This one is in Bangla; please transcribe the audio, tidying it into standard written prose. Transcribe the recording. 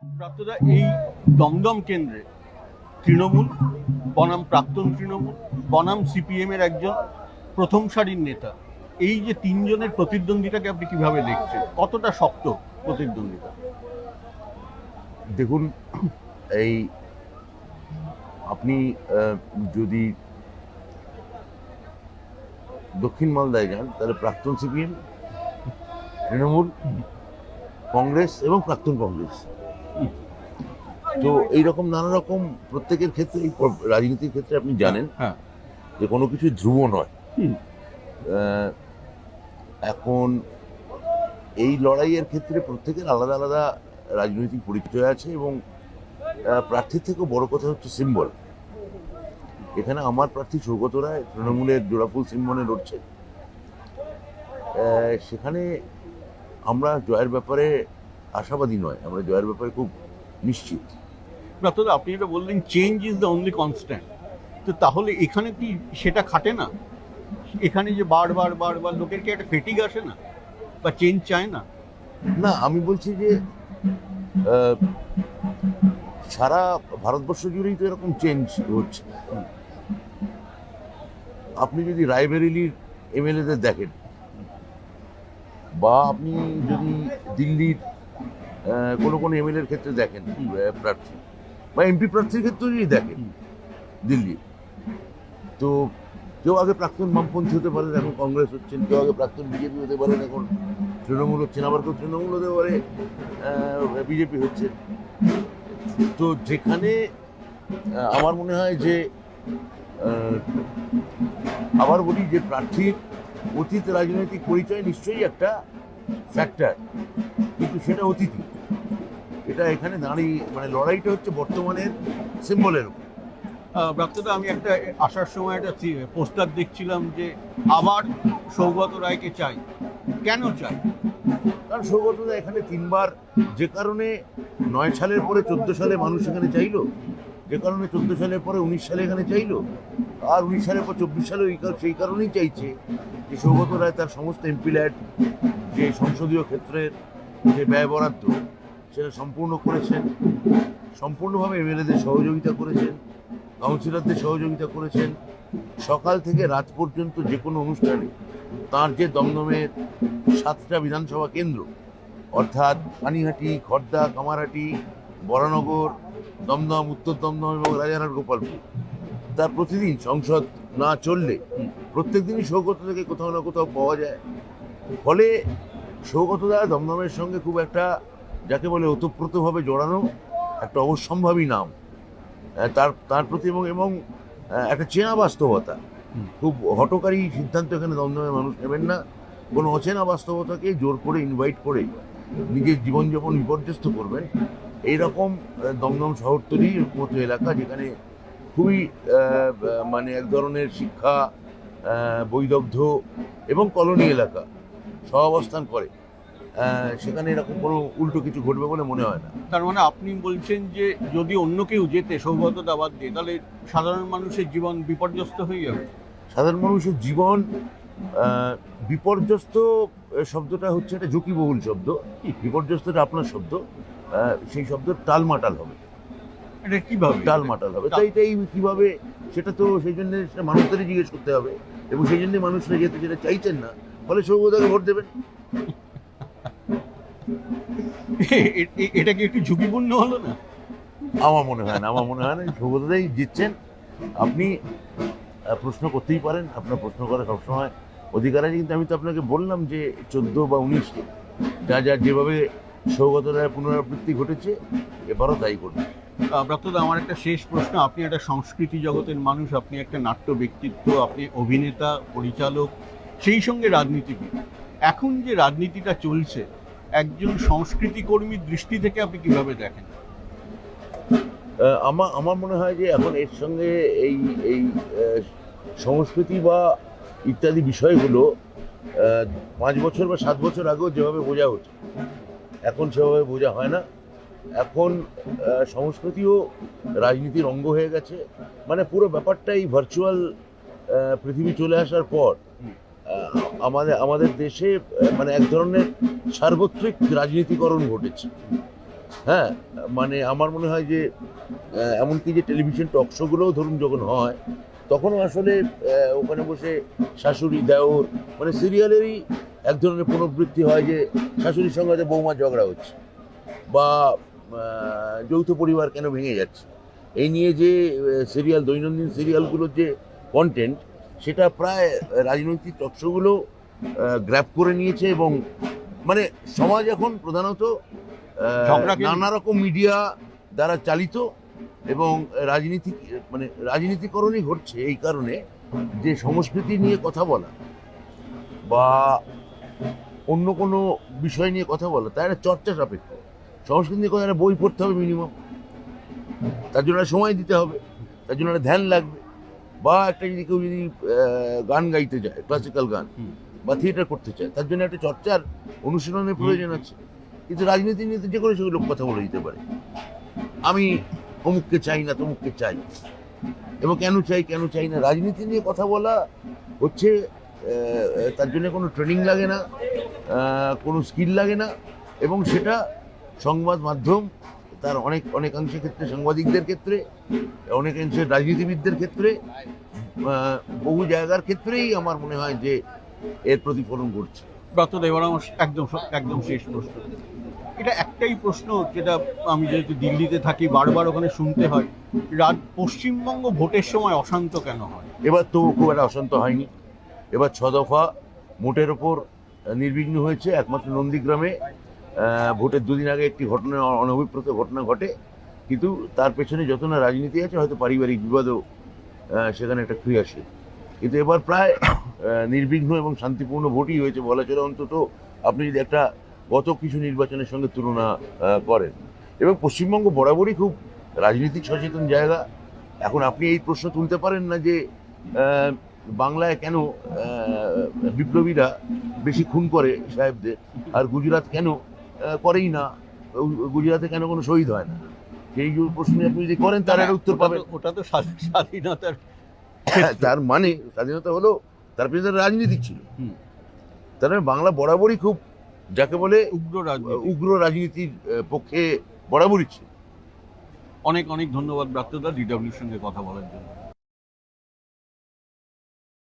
প্রাপ্তদা, এই দমদম কেন্দ্রে তৃণমূল বনাম প্রাক্তন তৃণমূল বনাম সিপিএম এর একজন প্রথম সারির নেতা, এই যে তিনজনের প্রতিদ্বন্দ্বিতাকে আপনি কিভাবে দেখছেন? কতটা শক্ত প্রতিদ্বন্দ্বিতা? দেখুন, এই আপনি যদি দক্ষিণ মালদায় যান তাহলে প্রাক্তন সিপিএম, তৃণমূল, কংগ্রেস এবং প্রাক্তন কংগ্রেস। তো এইরকম নানা রকম প্রত্যেকের ক্ষেত্রে, এই রাজনীতির ক্ষেত্রে আপনি জানেন যে কোনো কিছু ধ্রুব নয়। এখন এই লড়াইয়ের ক্ষেত্রে প্রত্যেকের আলাদা আলাদা রাজনৈতিক পরিচয় আছে এবং প্রার্থীর থেকেও বড় কথা হচ্ছে সিম্বল। এখানে আমার প্রার্থী সৌগত রায় তৃণমূলের জোড়াফুল সিম্বলে লড়ছে। সেখানে আমরা জয়ের ব্যাপারে আশাবাদী নয়, আমরা জয়ের ব্যাপারে খুব নিশ্চিত। প্রাপ্তদা, আপনি এটা বললেন change is the only constant, তো তাহলে এখানে কি সেটা খাটে না? এখানে যে বারবার বারবার লোকের কি একটা ফেটিগ আসে না, বা চেঞ্জ চায় না? না, আমি বলছি যে সারা ভারতবর্ষ জুড়েই তো এরকম চেঞ্জ হচ্ছে। আপনি যদি রায়বেরেলির এমএলএদের দেখেন, বা আপনি যদি দিল্লির কোনো এমএলএর ক্ষেত্রে দেখেন প্রার্থী, বা এমপি প্রার্থীর ক্ষেত্রে যদি দেখেন দিল্লি, তো কেউ আগে প্রাক্তন বামপন্থী হতে পারেন, এখন কংগ্রেস হচ্ছেন, কেউ আগে প্রাক্তন বিজেপি হতে পারেন, এখন তৃণমূল হচ্ছেন, আবার কেউ তৃণমূল হতে পারে বিজেপি হচ্ছে। তো যেখানে আমার মনে হয় যে আবার বলি যে প্রার্থীর অতীত রাজনৈতিক পরিচয় নিশ্চয়ই একটা ফ্যাক্টর, কিন্তু সেটা অতীতই। এটা এখানে দাঁড়িয়ে মানে লড়াইটা হচ্ছে বর্তমানের সিম্বলের উপর। প্রাপ্তদা, আমি একটা আসার সময় একটা পোস্টার দেখছিলাম যে আবার সৌগত রায়কে চাই। কেন চাই? কারণ সৌগত রায় এখানে তিনবার, যে কারণে 9 সালের পরে 14 সালে মানুষ এখানে চাইলো, যে কারণে 14 সালের পরে 19 সালে এখানে চাইলো, আর 19 সালের পর 24 সালে সেই কারণেই চাইছে যে সৌগত রায় তার সমস্ত এমপি ল্যাড, যে সংসদীয় ক্ষেত্রের যে ব্যয় বরাদ্দ, সেটা সম্পূর্ণ করেছেন, সম্পূর্ণভাবে এমএলএদের সহযোগিতা করেছেন, কাউন্সিলরদের সহযোগিতা করেছেন। সকাল থেকে রাত পর্যন্ত যে কোনো অনুষ্ঠানে তার যে দমদমের 7টা বিধানসভা কেন্দ্র, অর্থাৎ পানিহাটি, খড়দা, কামারহাটি, বরানগর, দমদম, উত্তর দমদম এবং রাজারহাট, গোপালপুর, তার প্রতিদিন সংসদ না চললে প্রত্যেক দিনই সৌগত থেকে কোথাও না কোথাও পাওয়া যায়। ফলে সৌগতদা দমদমের সঙ্গে খুব একটা, যাকে বলে ওতপ্রোতভাবে জড়ানো একটা অবশ্যম্ভাবী নাম। তার প্রতি এবং একটা চেনা বাস্তবতা, খুব হঠকারী সিদ্ধান্ত এখানে দমদমের মানুষ নেবেন না। কোনো অচেনা বাস্তবতাকে জোর করে ইনভাইট করে নিজের জীবনযাপন বিপর্যস্ত করবেন, এইরকম দমদম শহরতলির মতো এলাকা, যেখানে খুবই মানে এক ধরনের শিক্ষা, বৈদগ্ধ এবং কলোনি এলাকা সহাবস্থান করে, সেখানে এরকম কোনো উল্টো কিছু ঘটবে বলে মনে হয় না। তার মানে আপনি বলছেন যে যদি অন্য কেউ যেতে সৌগত দাবাদ দিয়ে, তাহলে সাধারণ মানুষের জীবন বিপর্যস্ত হয়ে যাবে? সাধারণ মানুষের জীবন বিপর্যস্ত শব্দটা হচ্ছে একটা ঝুঁকিবহুল শব্দ, বিপর্যস্তটা আপনার শব্দ, সেই শব্দ টালমাটাল হবে। এটা কিভাবে টালমাটাল হবে? তাই কিভাবে, সেটা তো সেই জন্য মানুষদেরই জিজ্ঞেস করতে হবে, এবং সেই জন্য মানুষরা যেতে যেটা চাইছেন না, ফলে সৌগতকে ভোট দেবেন। এটা কি একটু ঝুঁকিপূর্ণ হলো না? আমার মনে হয় না সৌগতদাই জিতছেন। আপনি প্রশ্ন করতেই পারেন, আপনার প্রশ্ন করা সবসময় অধিকার আছে, কিন্তু আমি তো আপনাকে বললাম যে 14 বা 19-এ যেভাবে সৌগত রায়ের পুনরাবৃত্তি ঘটেছে, এবারও তাই ঘটবে। প্রাপ্তদা, আমার একটা শেষ প্রশ্ন। আপনি একটা সংস্কৃতি জগতের মানুষ, আপনি একটা নাট্য ব্যক্তিত্ব, আপনি অভিনেতা, পরিচালক, সেই সঙ্গে রাজনীতিবিদ। এখন যে রাজনীতিটা চলছে, একজন সংস্কৃতি কর্মীর দৃষ্টি থেকে আপনি কিভাবে দেখেন? আমার মনে হয় যে এখন এর সঙ্গে এই এই সংস্কৃতি বা ইত্যাদি বিষয়গুলো 5 বছর বা 7 বছর আগেও যেভাবে বোঝা হতো, এখন সেভাবে বোঝা হয় না। এখন সংস্কৃতিও রাজনীতির অঙ্গ হয়ে গেছে। মানে পুরো ব্যাপারটাই ভার্চুয়াল পৃথিবী চলে আসার পর আমাদের দেশে মানে এক ধরনের সার্বত্রিক রাজনীতিকরণ ঘটেছে। হ্যাঁ, মানে আমার মনে হয় যে এমনকি যে টেলিভিশন টক শোগুলোও ধরুন যখন হয় তখনও আসলে ওখানে বসে শাশুড়ি দেওর মানে সিরিয়ালেরই এক ধরনের পুনরাবৃত্তি হয় যে শাশুড়ির সঙ্গে হয়তো বৌমা ঝগড়া হচ্ছে বা যৌথ পরিবার কেন ভেঙে যাচ্ছে এই নিয়ে যে সিরিয়াল দৈনন্দিন সিরিয়ালগুলোর যে কন্টেন্ট সেটা প্রায় রাজনৈতিক টক শোগুলো গ্র্যাব করে নিয়েছে এবং মানে সমাজ এখন প্রধানত নানা রকম মিডিয়া দ্বারা চালিত এবং রাজনীতিকরণই ঘটছে এই কারণে যে সংস্কৃতি নিয়ে কথা বলা বা অন্য কোনো বিষয় নিয়ে কথা বলা তার একটা চর্চা সাপেক্ষ। সংস্কৃতি নিয়ে কথা একটা বই পড়তে হবে মিনিমাম, তার জন্য একটা সময় দিতে হবে, তার জন্য একটা ধ্যান লাগবে, বা একটা যদি কেউ যদি গান গাইতে যায় ক্লাসিক্যাল গান বা থিয়েটার করতে চায় তার জন্য একটা চর্চার অনুশীলনের প্রয়োজন আছে। কিন্তু রাজনীতি নিয়ে যে কোনো সেগুলো কথা বলে দিতে পারে, আমি অমুককে চাই না তমুককে চাই এবং কেন চাই না। রাজনীতি নিয়ে কথা বলা হচ্ছে তার জন্য কোনো ট্রেনিং লাগে না, কোনো স্কিল লাগে না এবং সেটা সংবাদ মাধ্যম তার অনেকাংশের ক্ষেত্রে সাংবাদিকদের ক্ষেত্রে অনেকাংশে রাজনীতিবিদদের ক্ষেত্রে বহু জায়গার ক্ষেত্রেই আমার মনে হয় যে এর প্রতিফলন ঘটছে। ব্রাত্য এবার আমার একদম শেষ প্রশ্ন, এটা একটাই প্রশ্ন যেটা আমি যেহেতু দিল্লিতে থাকি বারবার ওখানে শুনতে হয়, পশ্চিমবঙ্গ ভোটের সময় অশান্ত কেন হয়? এবার তো খুব একটা অশান্ত হয়নি, এবার 6 দফা মোটের ওপর নির্বিঘ্ন হয়েছে। একমাত্র নন্দীগ্রামে ভোটের দুদিন আগে একটি ঘটনা অনভিপ্রেত ঘটনা ঘটে, কিন্তু তার পেছনে যত না রাজনীতি আছে হয়তো পারিবারিক বিবাদও সেখানে একটা ক্রিয়াশীল, কিন্তু এবার প্রায় নির্বিঘ্ন এবং শান্তিপূর্ণ ভোটই হয়েছে বলা চলে, অন্তত আপনি যদি একটা গত কিছু নির্বাচনের সঙ্গে তুলনা করেন। এবং পশ্চিমবঙ্গ বরাবরই খুব রাজনৈতিক সচেতন জায়গা। এখন আপনি এই প্রশ্ন তুলতে পারেন না যে বাংলায় কেন বিপ্লবীরা বেশি খুন করে সাহেবদের আর গুজরাট কেন করেই না, গুজরাটে কেন কোনো শহীদ হয় না। সেই প্রশ্ন আপনি যদি করেন তার একটা উত্তর পাবেন। ওটা তো স্বাধীনতার তার মানে স্বাধীনতা হলো তার পিছনে রাজনীতি ছিল, তার মানে বাংলা বরাবরই খুব যাকে বলে উগ্র রাজনীতির পক্ষে বরাবরই ছিল। অনেক ধন্যবাদ ব্রাত্যদা DW's সঙ্গে কথা বলার জন্য।